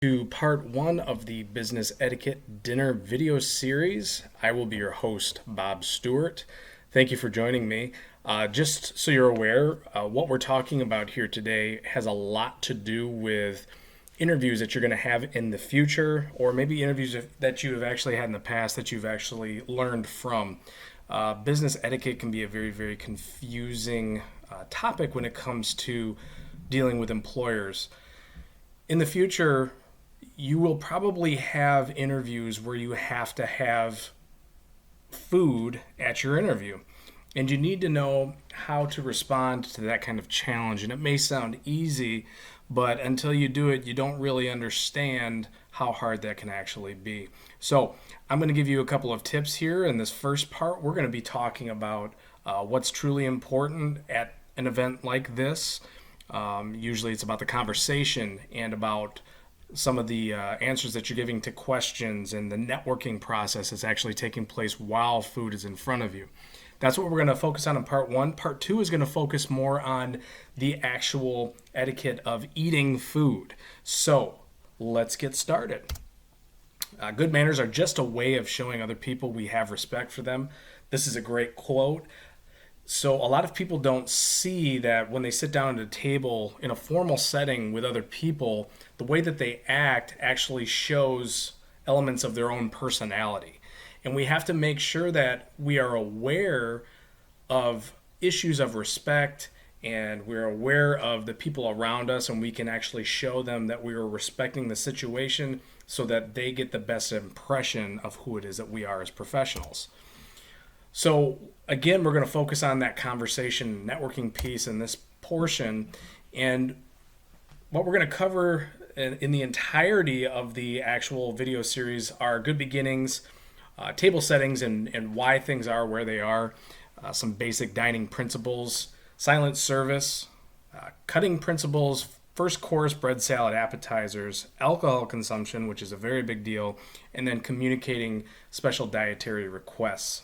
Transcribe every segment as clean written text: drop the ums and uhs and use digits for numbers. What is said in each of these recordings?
To part one of the Business Etiquette Dinner video series. I will be your host, Bob Stewart. Thank you for joining me. Just so you're aware, what we're talking about here today has a lot to do with interviews that you're going to have in the future, or maybe interviews that you have actually had in the past that you've actually learned from. Business etiquette can be a very, very confusing topic when it comes to dealing with employers. In the future, you will probably have interviews where you have to have food at your interview. And you need to know how to respond to that kind of challenge. And it may sound easy, but until you do it, you don't really understand how hard that can actually be. So I'm going to give you a couple of tips here. In this first part, we're going to be talking about what's truly important at an event like this. Usually it's about the conversation and about some of the answers that you're giving to questions and the networking process that's actually taking place while food is in front of you. That's what we're going to focus on in part one. Part two is going to focus more on the actual etiquette of eating food. So let's get started. Good manners are just a way of showing other people we have respect for them. This is a great quote. So a lot of people don't see that when they sit down at a table in a formal setting with other people, the way that they act actually shows elements of their own personality. And we have to make sure that we are aware of issues of respect and we're aware of the people around us, and we can actually show them that we are respecting the situation so that they get the best impression of who it is that we are as professionals. So again, we're going to focus on that conversation networking piece in this portion. And what we're going to cover in the entirety of the actual video series are good beginnings, table settings and why things are where they are, some basic dining principles, silent service, cutting principles, first course, bread, salad, appetizers, alcohol consumption, which is a very big deal, and then communicating special dietary requests.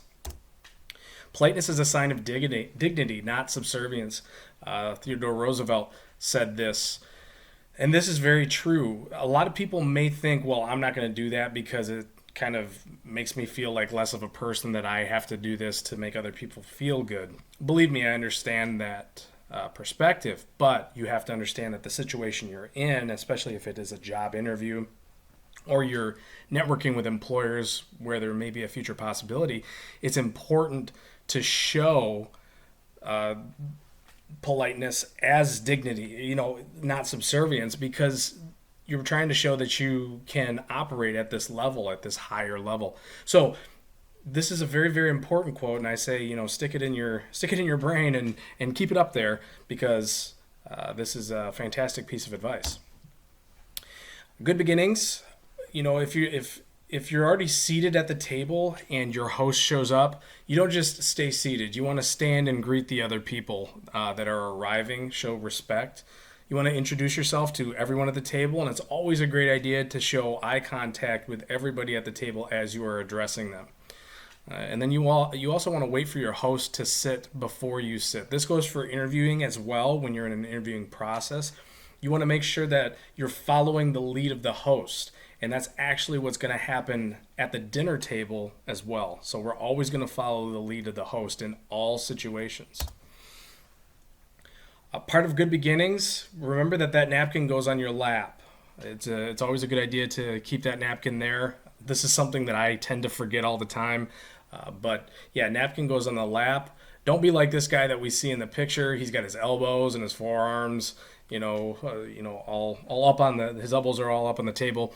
Politeness is a sign of dignity, not subservience. Theodore Roosevelt said this, and this is very true. A lot of people may think, well, I'm not going to do that because it kind of makes me feel like less of a person that I have to do this to make other people feel good. Believe me, I understand that perspective, but you have to understand that the situation you're in, especially if it is a job interview, or you're networking with employers where there may be a future possibility, it's important to show politeness as dignity, not subservience, because you're trying to show that you can operate at this level, at this higher level. So this is a very, very important quote, and I say, stick it in your brain and keep it up there, because this is a fantastic piece of advice. Good beginnings. If you're already seated at the table and your host shows up, you don't just stay seated. You want to stand and greet the other people that are arriving, show respect. You want to introduce yourself to everyone at the table, and it's always a great idea to show eye contact with everybody at the table as you are addressing them. And then you also want to wait for your host to sit before you sit. This goes for interviewing as well. When you're in an interviewing process, you want to make sure that you're following the lead of the host. And that's actually what's going to happen at the dinner table as well. So we're always going to follow the lead of the host in all situations. A part of good beginnings, remember that napkin goes on your lap. It's always a good idea to keep that napkin there. This is something that I tend to forget all the time. But yeah, napkin goes on the lap. Don't be like this guy that we see in the picture. He's got his elbows and his forearms, all up on his elbows are all up on the table.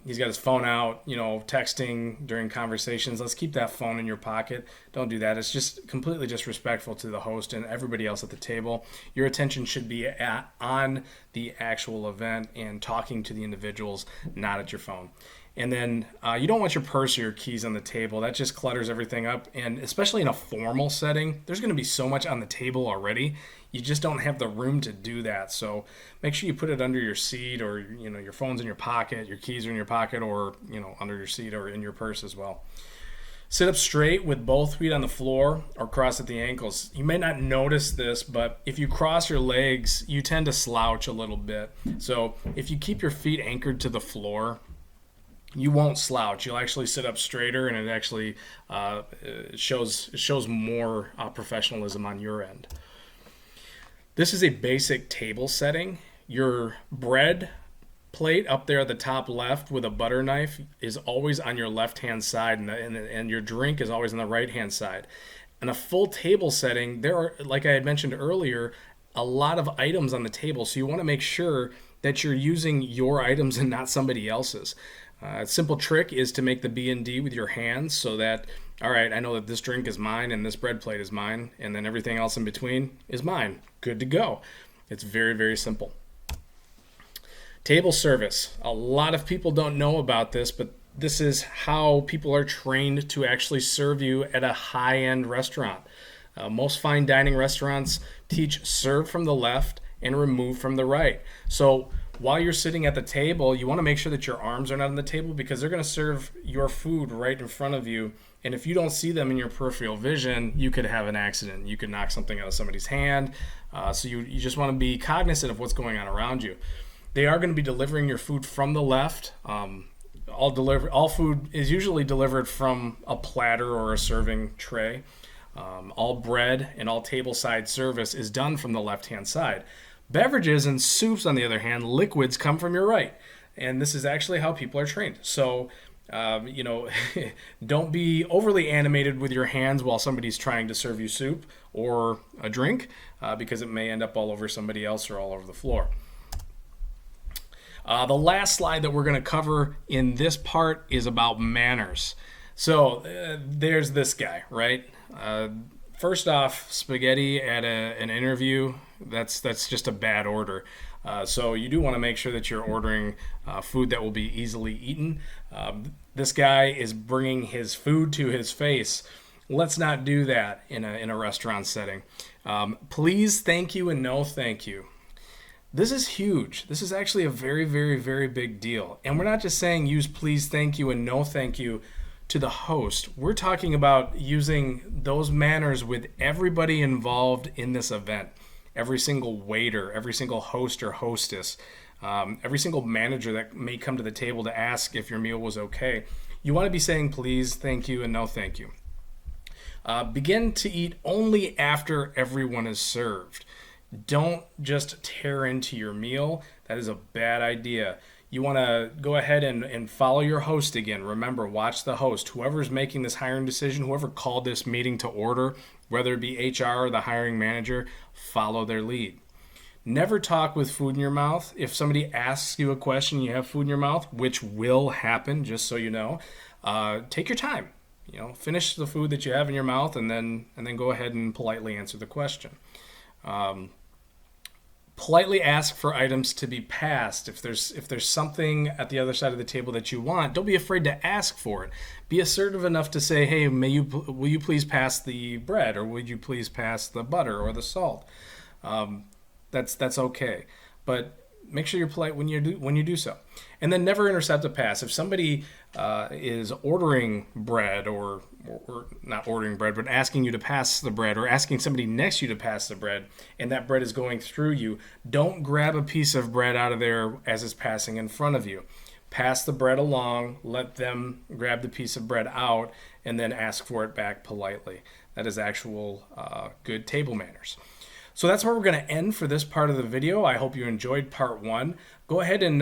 He's got his phone out, texting during conversations. Let's keep that phone in your pocket. Don't do that. It's just completely disrespectful to the host and everybody else at the table. Your attention should be on the actual event and talking to the individuals, not at your phone. And then you don't want your purse or your keys on the table. That just clutters everything up. And especially in a formal setting, there's going to be so much on the table already. You just don't have the room to do that. So make sure you put it under your seat, or your phone's in your pocket, your keys are in your pocket, or under your seat or in your purse as well. Sit up straight with both feet on the floor or cross at the ankles. You may not notice this, but if you cross your legs, you tend to slouch a little bit. So if you keep your feet anchored to the floor, you won't slouch. You'll actually sit up straighter, and it actually shows more professionalism on your end. This is a basic table setting. Your bread plate up there at the top left with a butter knife is always on your left hand side, and your drink is always on the right hand side. In a full table setting, there are, like I had mentioned earlier, a lot of items on the table, so you want to make sure that you're using your items and not somebody else's. A simple trick is to make the B&D with your hands, so that, all right, I know that this drink is mine and this bread plate is mine, and then everything else in between is mine. Good to go. It's very, very simple. Table service. A lot of people don't know about this, but this is how people are trained to actually serve you at a high-end restaurant. Most fine dining restaurants teach serve from the left and remove from the right. So while you're sitting at the table, you want to make sure that your arms are not on the table, because they're going to serve your food right in front of you. And if you don't see them in your peripheral vision, you could have an accident. You could knock something out of somebody's hand. So you just want to be cognizant of what's going on around you. They are going to be delivering your food from the left. All food is usually delivered from a platter or a serving tray. All bread and all tableside service is done from the left-hand side. Beverages and soups, on the other hand, liquids come from your right. And this is actually how people are trained. So, don't be overly animated with your hands while somebody's trying to serve you soup or a drink, because it may end up all over somebody else or all over the floor. The last slide that we're going to cover in this part is about manners. So there's this guy, right? First off, spaghetti at an interview, that's just a bad order. So you do want to make sure that you're ordering food that will be easily eaten. This guy is bringing his food to his face. Let's not do that in a restaurant setting. Please, thank you, and no thank you. This is huge. This is actually a very, very, very big deal. And we're not just saying use please, thank you, and no thank you to the host. We're talking about using those manners with everybody involved in this event. Every single waiter, every single host or hostess, every single manager that may come to the table to ask if your meal was okay. You want to be saying please, thank you, and no thank you. Begin to eat only after everyone is served. Don't just tear into your meal. That is a bad idea. You want to go ahead and follow your host again. Remember, watch the host. Whoever's making this hiring decision, whoever called this meeting to order, whether it be HR or the hiring manager, follow their lead. Never talk with food in your mouth. If somebody asks you a question, you have food in your mouth, which will happen, just so you know, take your time. Finish the food that you have in your mouth, and then go ahead and politely answer the question. Politely ask for items to be passed. If there's something at the other side of the table that you want, don't be afraid to ask for it. Be assertive enough to say, hey, will you please pass the bread, or would you please pass the butter or the salt? That's okay, but make sure you're polite when you do so. And then never intercept a pass. If somebody is ordering bread, or not ordering bread, but asking you to pass the bread, or asking somebody next to you to pass the bread, and that bread is going through you, don't grab a piece of bread out of there as it's passing in front of you. Pass the bread along, let them grab the piece of bread out, and then ask for it back politely. That is actual good table manners. So that's where we're going to end for this part of the video. I hope you enjoyed part 1. Go ahead and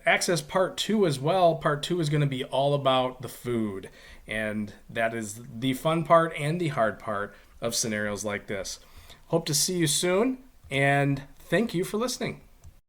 access part 2 as well. Part 2 is going to be all about the food. And that is the fun part and the hard part of scenarios like this. Hope to see you soon, and thank you for listening.